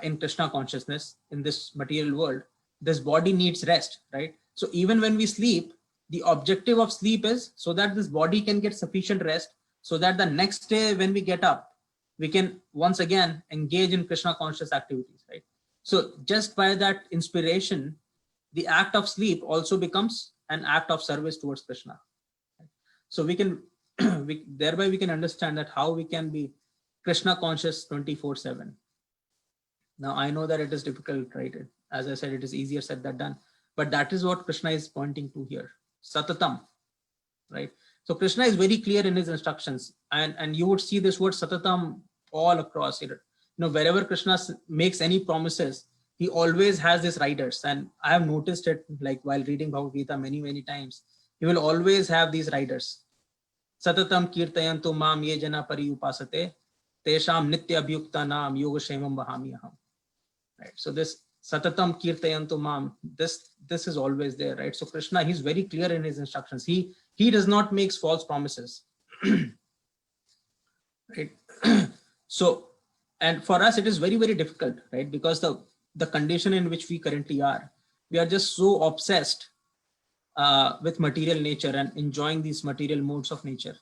in Krishna consciousness in this material world, this body needs rest, right? So even when we sleep, the objective of sleep is so that this body can get sufficient rest, so that the next day when we get up, we can once again engage in Krishna conscious activities, right? So just by that inspiration, the act of sleep also becomes an act of service towards Krishna. So we can, thereby we can understand that how we can be Krishna conscious 24/7. Now I know that it is difficult, right? As I said, it is easier said than done, but that is what Krishna is pointing to here. Satatam, right? So Krishna is very clear in his instructions, and you would see this word Satatam all across here. Wherever Krishna makes any promises, he always has these riders, and I have noticed it like while reading Bhagavad Gita many times. He will always have these riders. Satatam kirtayantu mam ye jana pari upasate tesham nitya abhyukta nam yoga shemam vahami aham. Right. So this Satatam kirtayantu mam, this is always there, right? So Krishna, he's very clear in his instructions. He does not make false promises. Right. So, and for us it is very difficult, right? Because the condition in which we currently are, we are just so obsessed with material nature and enjoying these material modes of nature.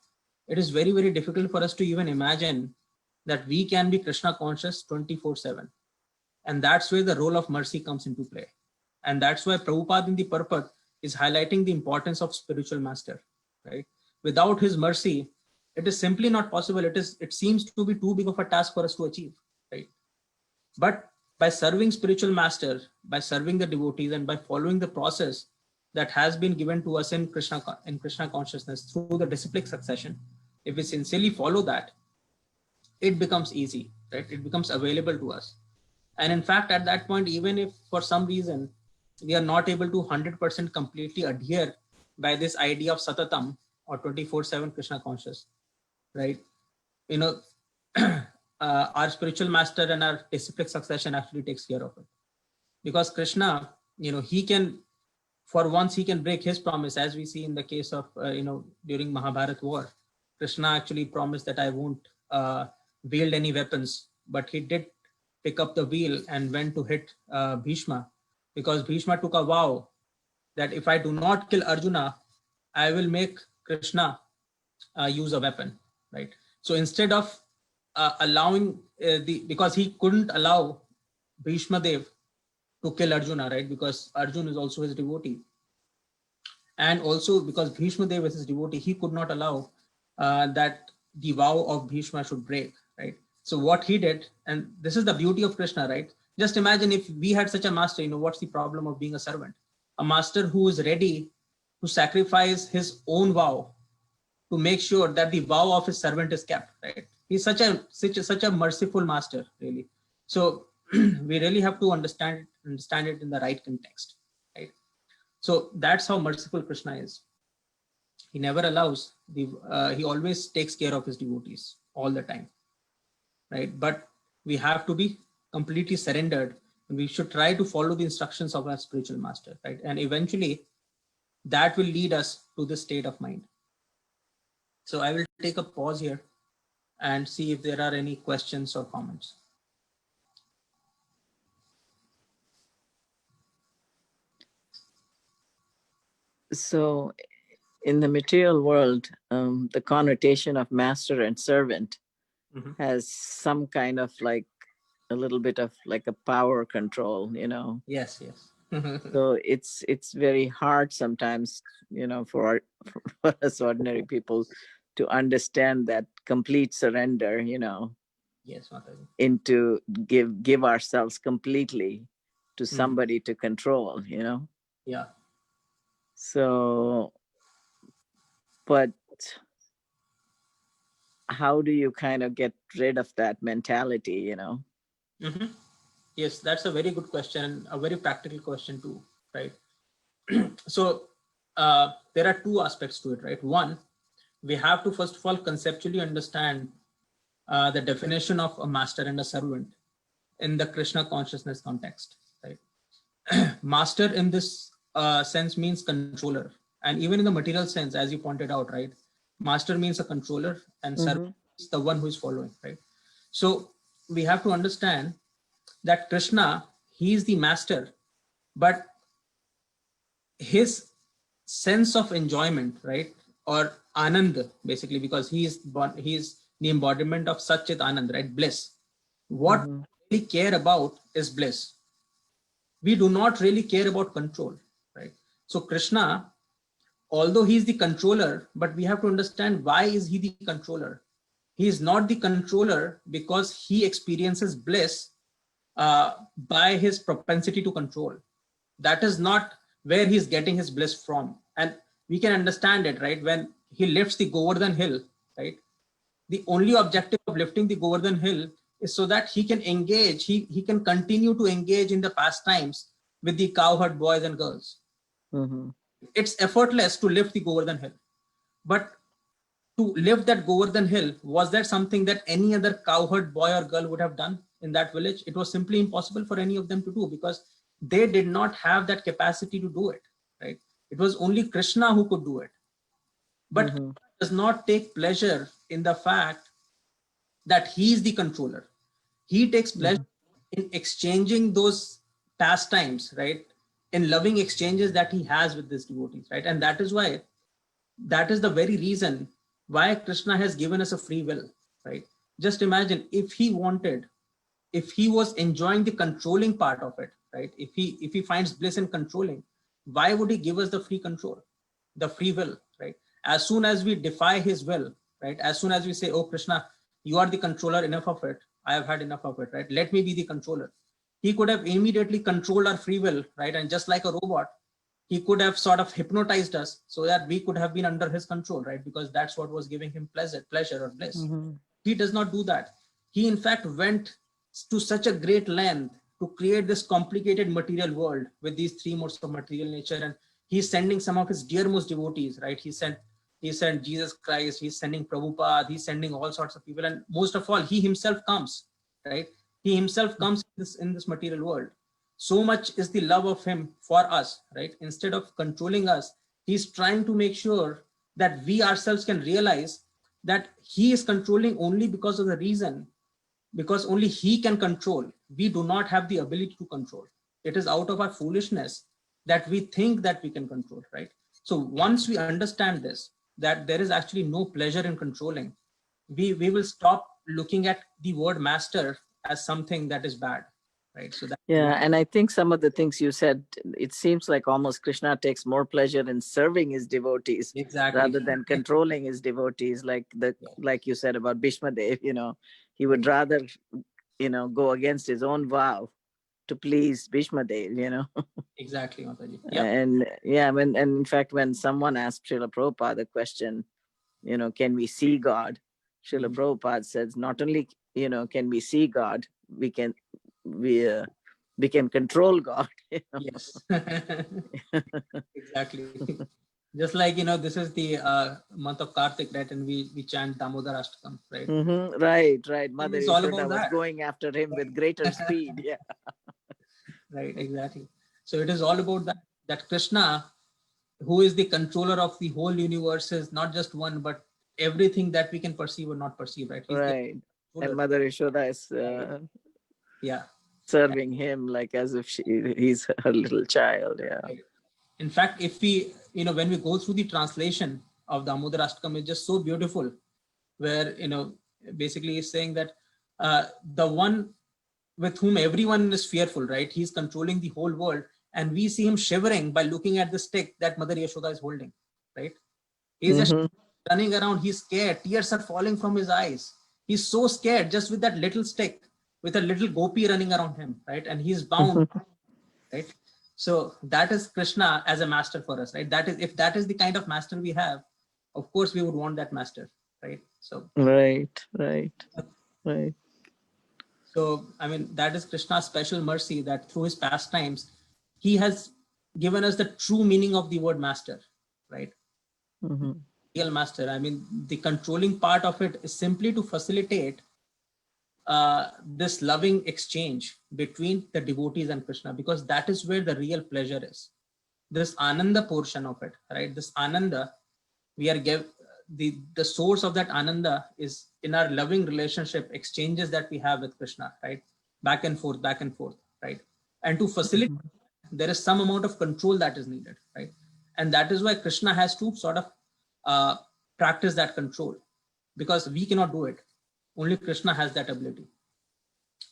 It is very difficult for us to even imagine that we can be Krishna conscious 24/7. And that's where the role of mercy comes into play. And that's why Prabhupada in the Purport is highlighting the importance of spiritual master, right? Without his mercy, it is simply not possible. It seems to be too big of a task for us to achieve, right? But by serving spiritual master, by serving the devotees, and by following the process that has been given to us in Krishna consciousness through the disciplic succession, if we sincerely follow that, it becomes easy, right? It becomes available to us. And in fact, at that point, even if for some reason we are not able to 100% completely adhere by this idea of Satatam or 24/7 Krishna conscious, right? Our spiritual master and our disciplic succession actually takes care of it. Because Krishna, he can, for once he can break his promise, as we see in the case of, during Mahabharat war. Krishna actually promised that I won't wield any weapons, but he did pick up the wheel and went to hit Bhishma, because Bhishma took a vow that if I do not kill Arjuna, I will make Krishna use a weapon, right? So instead of allowing because he couldn't allow Bhishma Dev to kill Arjuna, right? Because Arjuna is also his devotee. And also because Bhishma Dev is his devotee, he could not allow that the vow of Bhishma should break, right? So what he did, and this is the beauty of Krishna, right? Just imagine if we had such a master, what's the problem of being a servant? A master who is ready to sacrifice his own vow to make sure that the vow of his servant is kept, right? He's such a merciful master, really. So we really have to understand it in the right context, right? So that's how merciful Krishna is. He never allows he always takes care of his devotees all the time, right? But we have to be completely surrendered, and we should try to follow the instructions of our spiritual master, right? And eventually that will lead us to this state of mind. So I will take a pause here and see if there are any questions or comments. So in the material world, the connotation of master and servant Mhm. has some kind of like a little bit of like a power control, Yes, yes. So it's very hard sometimes, for for us ordinary people to understand that complete surrender, Yes, Mataji. into give ourselves completely to somebody to control, Yeah. So, but how do you kind of get rid of that mentality, Mhm. Yes, that's a very good question, a very practical question too, right? So there are two aspects to it, right? One, we have to first of all conceptually understand the definition of a master and a servant in the Krishna consciousness context, right? Master in this sense means controller, and even in the material sense, as you pointed out, right? Master means a controller, and servant is the one who is following, right? So we have to understand that Krishna, he is the master, but his sense of enjoyment, right, or anand, basically, because he is the embodiment of Satchit Anand, right, bliss. What we care about is bliss. We do not really care about control, right? So Krishna, although he is the controller, but we have to understand why is he the controller. He is not the controller because he experiences bliss by his propensity to control. That is not where he's getting his bliss from. And we can understand it, right? When he lifts the Govardhan hill, right? The only objective of lifting the Govardhan hill is so that he can engage, he can continue to engage in the pastimes with the cowherd boys and girls. It's effortless to lift the Govardhan hill. But to lift that Govardhan hill, was that something that any other cowherd boy or girl would have done in that village? It was simply impossible for any of them to do because they did not have that capacity to do it, right? It was only Krishna who could do it. But Krishna does not take pleasure in the fact that he is the controller. He takes pleasure in exchanging those pastimes, right? In loving exchanges that he has with his devotees, right? And that is why, that is the very reason why Krishna has given us a free will, right? Just imagine if he wanted, if he was enjoying the controlling part of it, right? If he finds bliss in controlling, why would he give us the free control, the free will, right? As soon as we defy his will, right? As soon as we say, oh Krishna, you are the controller, enough of it, I have had enough of it, right? Let me be the controller. He could have immediately controlled our free will, right? And just like a robot, he could have sort of hypnotized us so that we could have been under his control, right? Because that's what was giving him pleasure or bliss. He does not do that. He in fact went to such a great length to create this complicated material world with these three modes of material nature, and he's sending some of his dearmost devotees, right? He sent Jesus Christ, he's sending Prabhupada, he's sending all sorts of people, and most of all, he himself comes, right? He himself comes in this material world. So much is the love of him for us, right? Instead of controlling us, he's trying to make sure that we ourselves can realize that he is controlling only because of the reason, because only he can control. We do not have the ability to control. It is out of our foolishness that we think that we can control, right? So once we understand this, that there is actually no pleasure in controlling, we will stop looking at the word master as something that is bad, right? So that, yeah, and I think some of the things you said, it seems like almost Krishna takes more pleasure in serving his devotees exactly, rather than controlling his devotees, like you said about Bhishma Dev, he would rather go against his own vow to please Bhishma Dev, exactly, Mataji. Yeah. And and in fact, when someone asked Srila Prabhupada the question, can we see God? Srila Prabhupada says, not only, can we see God, we can control God. Yes. Exactly. Just like, this is the month of Kartik, right? And we chant Damodar Ashtakam, right? Right. Mother It's all Yashoda about was that. going after him with greater speed. Yeah. Right, exactly. So it is all about that Krishna, who is the controller of the whole universe, is not just one, but everything that we can perceive or not perceive, right? He's the Right. controller. And Mother Yashoda is Yeah. serving him like as if he's her little child. Yeah. Right. In fact, if we, when we go through the translation of Damodar Ashtakam, it's just so beautiful, where, basically he's saying that the one with whom everyone is fearful, right? He's controlling the whole world. And we see him shivering by looking at the stick that Mother Yashoda is holding, right? He's just running around. He's scared. Tears are falling from his eyes. He's so scared just with that little stick, with a little gopi running around him, right? And he's bound, right? So that is Krishna as a master for us, right? That is, if that is the kind of master we have, of course we would want that master, right? So Right. So, I mean, that is Krishna's special mercy, that through his pastimes, he has given us the true meaning of the word master, right? Real master. I mean, the controlling part of it is simply to facilitate this loving exchange between the devotees and Krishna, because that is where the real pleasure is. This Ananda portion of it, right? This Ananda, we are the source of that Ananda is in our loving relationship exchanges that we have with Krishna, right? Back and forth, right? And to facilitate, there is some amount of control that is needed, right? And that is why Krishna has to sort of practice that control, because we cannot do it. Only Krishna has that ability.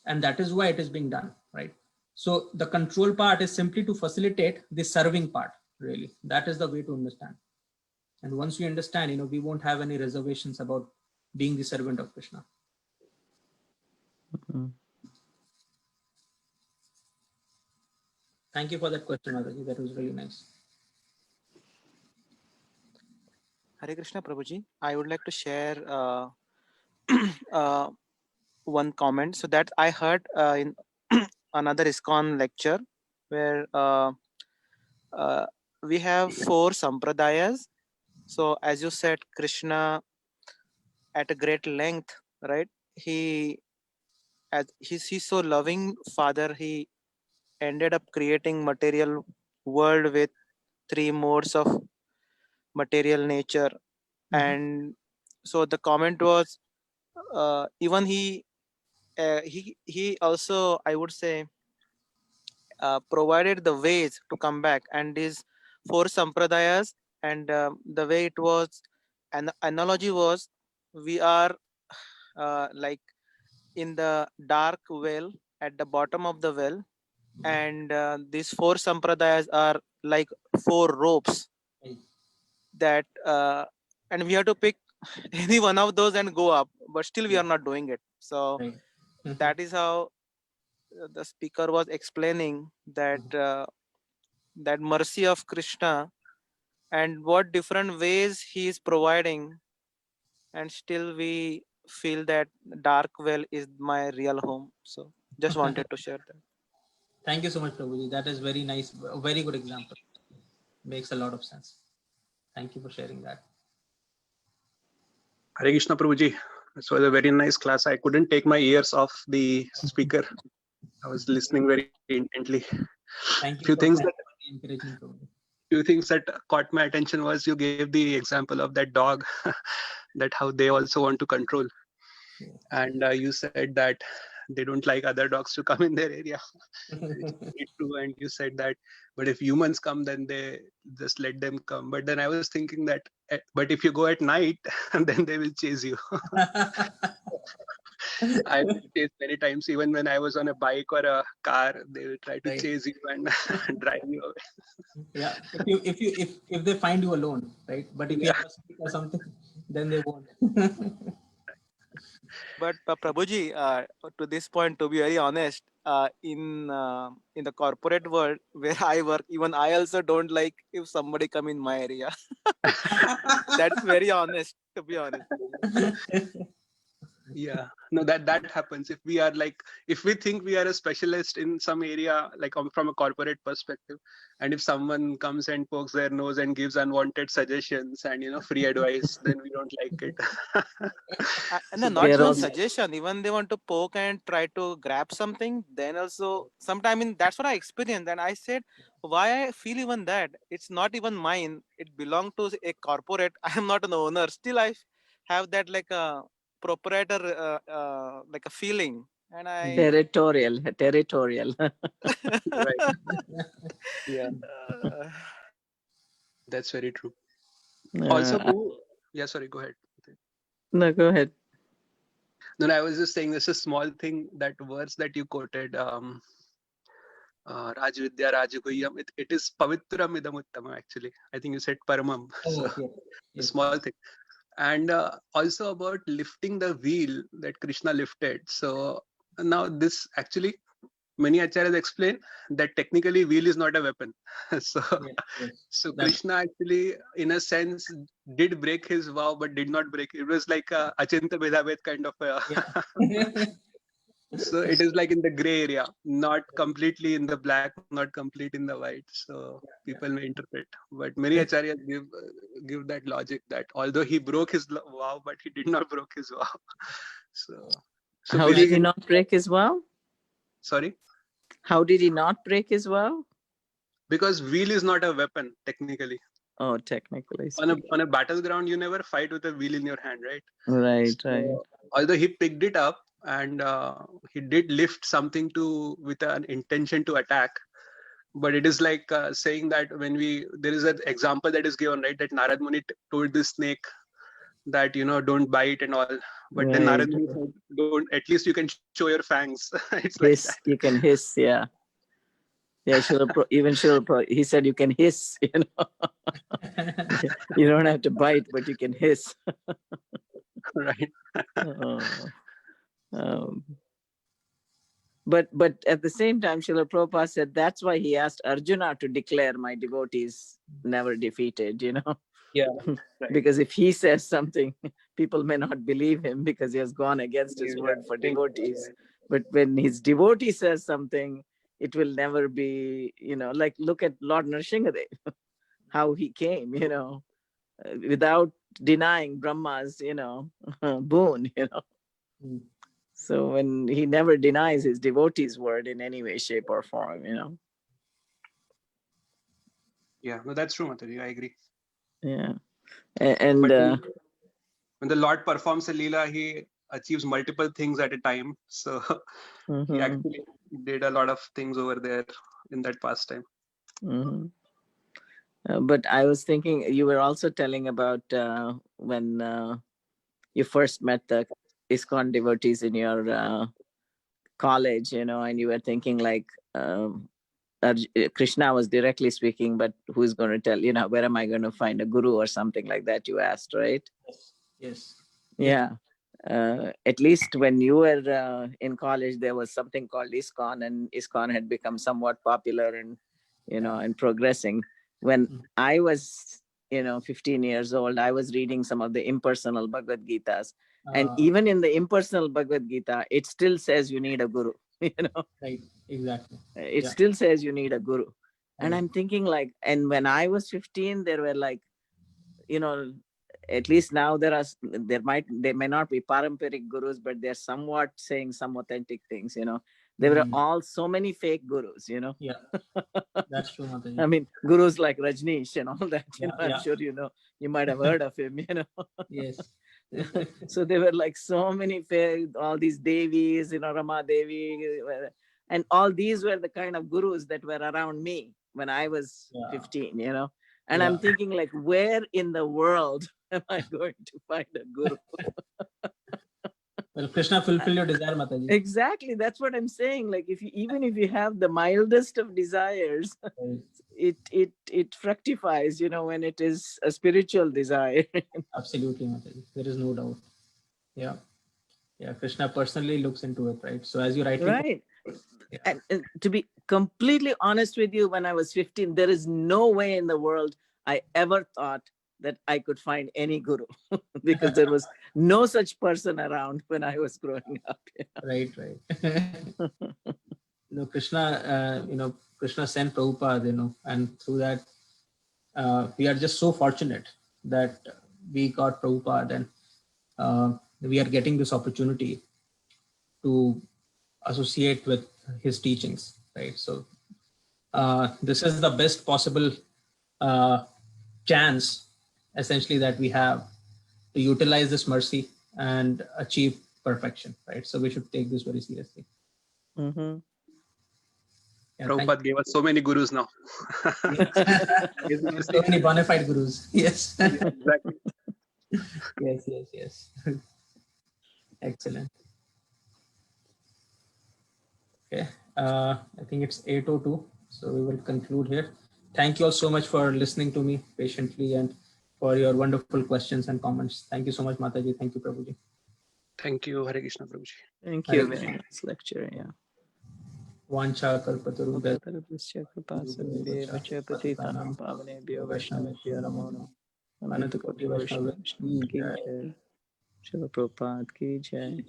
And that is why it is being done, right? So the control part is simply to facilitate the serving part, really. That is the way to understand. And once we understand, we won't have any reservations about being the servant of Krishna. Thank you for that question, Adaji. That was really nice. Hare Krishna, Prabhuji. I would like to share one comment. So that I heard in another ISKCON lecture where we have 4 sampradayas. So as you said, Krishna at a great length, right? He's so loving Father. He ended up creating material world with 3 modes of material nature. And so the comment was even he also, I would say, provided the ways to come back, and these 4 sampradayas, and the way it was, an analogy was, we are like in the dark well at the bottom of the well, and these 4 sampradayas are like 4 ropes that and we have to pick any one of those and go up, but still we are not doing it. So that is how the speaker was explaining that that mercy of Krishna and what different ways he is providing, and still we feel that dark well is my real home. So just wanted to share that. Thank you so much, Prabhuji. That is very nice. A very good example. Makes a lot of sense. Thank you for sharing that. Hare Krishna, Prabhuji. This was a very nice class. I couldn't take my ears off the speaker. I was listening very intently. Thank you. Few things that caught my attention was you gave the example of that dog, that how they also want to control. And you said that they don't like other dogs to come in their area. It's true. And you said that, but if humans come, then they just let them come. But then I was thinking that, but if you go at night, then they will chase you. I've been chased many times, even when I was on a bike or a car, they will try to chase you and drive you away. Yeah, if they find you alone, right? But if you have a stick or something, then they won't. But Prabhuji, to this point, to be very honest, in the corporate world where I work, even I also don't like if somebody come in my area. That's very honest, to be honest. Yeah, no, that happens if we are like, if we think we are a specialist in some area, like from a corporate perspective, and if someone comes and pokes their nose and gives unwanted suggestions and free advice, then we don't like it. And So then We not are even also, suggestion, even they want to poke and try to grab something, then also sometime that's what I experienced. And I said, why I feel even that? It's not even mine. It belongs to a corporate. I am not an owner. Still, have that like a proprietor, like a feeling. And I, territorial. right, yeah, uh, that's very true. Uh, Also, yeah, sorry, go ahead. no, go ahead. No, I was just saying this is a small thing, that verse that you quoted, Rajvidya Rajaguhyam, it is Pavitram Idam Uttamam actually. I think you said Paramam. So Oh, yeah. a Yes. small thing. And also about lifting the wheel that Krishna lifted. So now this actually, many acharyas explain that technically wheel is not a weapon. So Yes, yes. so That- Krishna actually, in a sense, did break his vow, but did not break. It was like a Achinta Bhedabhed kind of a. Yeah. So it is like in the gray area, not completely in the black, not complete in the white. So people may interpret, but many acharyas give that logic that although he broke his vow, but he did not broke his vow. So How did he believing, not break his vow? sorry, How did he not break his vow? because wheel is not a weapon technically. Oh, technically On a speaking. battleground, you never fight with a wheel in your hand, right? Right, So, right. although he picked it up and he did lift something with an intention to attack, but it is like saying that when there is an example that is given, right, that Narad Muni told this snake that don't bite and all, but then Right. Narad Muni said, don't, at least you can show your fangs. It's like Hiss, you can hiss, yeah. Yeah, he said you can hiss, You don't have to bite, but you can hiss. that. Right. Oh. But at the same time, Srila Prabhupada said that's why he asked Arjuna to declare my devotees never defeated, Yeah. Right. Because if he says something, people may not believe him because he has gone against his word for devotees. But when his devotee says something, it will never be, like look at Lord Nrsimhadev, how he came, without denying Brahma's, boon, Mm. So when he never denies his devotee's word in any way, shape, or form, Yeah, no, that's true, Mataji. I agree. Yeah. And But when the Lord performs a Leela, he achieves multiple things at a time. So he actually did a lot of things over there in that pastime. But I was thinking, you were also telling about when you first met the ISKCON devotees in your college, and you were thinking like, Krishna was directly speaking, but who's going to tell, where am I going to find a guru or something like that, you asked, right? Yes. Yeah. At least when you were in college, there was something called ISKCON, and ISKCON had become somewhat popular and, and progressing. When I was, 15 years old, I was reading some of the impersonal Bhagavad Gitas. And even in the impersonal Bhagavad Gita, it still says you need a guru, Right. Exactly. It Yeah. still says you need a guru. And Right. I'm thinking like, and when I was 15, there were like, at least now there may not be paramparic gurus, but they're somewhat saying some authentic things, There were all so many fake gurus, Yeah. That's true, Mataji. I mean, gurus like Rajneesh and all that, Yeah, I'm yeah. sure you might have heard of him, Yes. So there were like so many fake, all these Devis, Rama Devi, and all these were the kind of gurus that were around me when I was 15, and I'm thinking like, where in the world am I going to find a guru? Well, Krishna fulfill your desire, Mataji. Exactly. That's what I'm saying. Like even if you have the mildest of desires, it fructifies, when it is a spiritual desire. Absolutely, Mataji. There is no doubt. Yeah. Yeah. Krishna personally looks into it, right? So as you rightly Right. And to be completely honest with you, when I was 15, there is no way in the world I ever thought that I could find any guru because there was no such person around when I was growing up. Right. No, Krishna, Krishna sent Prabhupada, and through that, we are just so fortunate that we got Prabhupada, and we are getting this opportunity to associate with his teachings, right? So this is the best possible chance, essentially, that we have to utilize this mercy and achieve perfection, right? So we should take this very seriously. Mhm. Yeah, Prabhupada gave us so many gurus now. so many bona fide gurus. Yes. Exactly. Yes. Excellent. Okay. I think it's 8:02, so we will conclude here. Thank you all so much for listening to me patiently and for your wonderful questions and comments. Thank you so much, Mataji. Thank you, Prabhuji. Thank you, Hare Krishna, Prabhuji. Thank Hare you. Krishna. Very nice lecture. Yeah. Vancha kalpatarubhya Patarabhasya kripasinubhya cha patitanam pavanebhyo vaishnavebhyo namo namo. Ananta Koti Vaishnava Ki Jai. Srila Prabhupada Ki Jai.